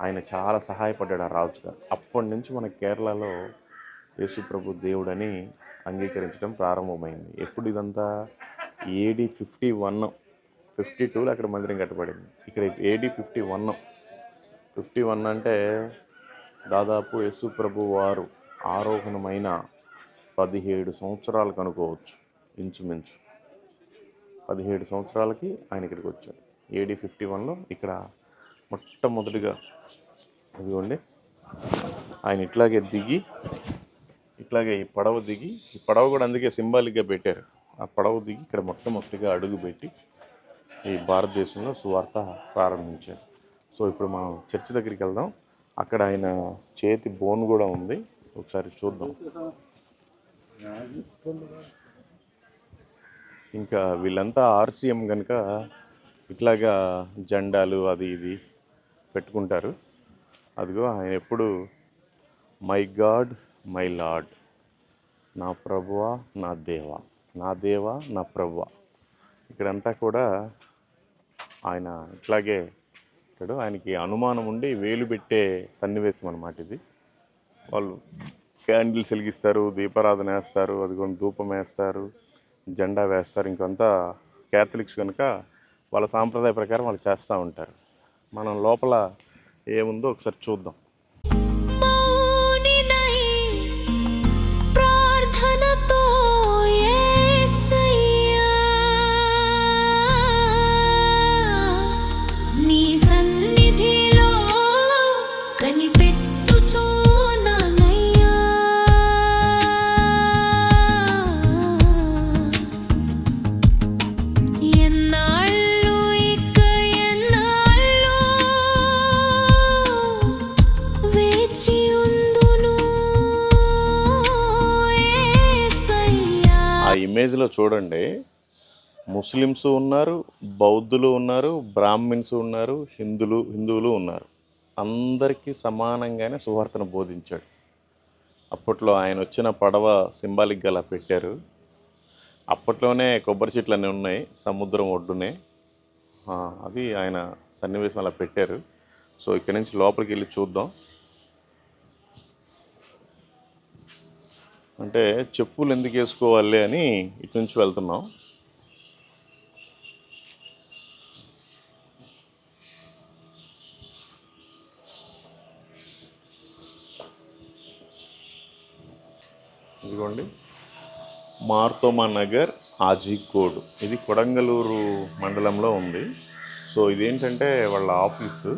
ఆయన చాలా సహాయపడ్డాడు ఆ రాజుగారు. అప్పటి నుంచి మన కేరళలో యేసుప్రభు దేవుడని అంగీకరించడం ప్రారంభమైంది. ఎప్పుడు ఇదంతా ఏడి 51, 52లో అక్కడ మందిరం కట్టబడింది. ఇక్కడ ఏడి 51 అంటే దాదాపు యేసుప్రభు వారు ఆరోహణమైన 17 సంవత్సరాలకు అనుకోవచ్చు. ఇంచుమించు 17 సంవత్సరాలకి ఆయన ఇక్కడికి వచ్చాడు. ఏడి 51లో ఇక్కడ మొట్టమొదటిగా ఇదిగోండి ఆయన ఇట్లాగే దిగి, ఇట్లాగే ఈ పడవ దిగి, ఈ పడవ కూడా అందుకే సింబాలిక్గా పెట్టారు. ఆ పడవ దిగి ఇక్కడ మొట్టమొదటిగా అడుగుపెట్టి ఈ భారతదేశంలో సువార్త ప్రారంభించారు. సో ఇప్పుడు మనం చర్చ్ దగ్గరికి వెళ్దాం. అక్కడ ఆయన చేతి బోన్ కూడా ఉంది, ఒకసారి చూద్దాం. ఇంకా వీళ్ళంతా ఆర్సీఎం కనుక ఇట్లాగా జెండాలు అది ఇది పెట్టుకుంటారు. అదిగో ఆయన ఎప్పుడు మై గాడ్ మై లార్డ్, నా ప్రభువా నా దేవా, నా దేవా నా ప్రభువా. ఇక్కడంతా కూడా ఆయన ఇట్లాగే ఇక్కడ ఆయనకి అనుమానం ఉండి వేలు పెట్టే సన్నివేశం అన్నమాట ఇది. వాళ్ళు క్యాండిల్స్ వెలిగిస్తారు, దీపారాధన వేస్తారు, అదిగోండి ధూపం వేస్తారు, జెండా వేస్తారు. ఇంకంతా క్యాథలిక్స్ కనుక వాళ్ళ సాంప్రదాయ ప్రకారం వాళ్ళు చేస్తూ ఉంటారు. మనం లోపల ఏముందో ఒకసారి చూద్దాం. ఇమేజ్లో చూడండి, ముస్లిమ్స్ ఉన్నారు, బౌద్ధులు ఉన్నారు, బ్రాహ్మిన్స్ ఉన్నారు, హిందువులు ఉన్నారు. అందరికీ సమానంగానే సువార్తను బోధించాడు. అప్పట్లో ఆయన వచ్చిన పడవ సింబాలిక్గా అలా పెట్టారు. అప్పట్లోనే కొబ్బరి చెట్లు అన్నీ ఉన్నాయి సముద్రం ఒడ్డునే. అది ఆయన సన్నివేశం అలా పెట్టారు. సో ఇక్కడి నుంచి లోపలికి వెళ్ళి చూద్దాం. అంటే చెప్పులు ఎందుకు వేసుకోవాలి అని ఇటు నుంచి వెళ్తున్నాం. ఇదిగోండి మార్తోమా నగర్ ఆజికోడ్, ఇది కొడంగలూరు మండలంలో ఉంది. సో ఇదేంటంటే వాళ్ళ ఆఫీసు.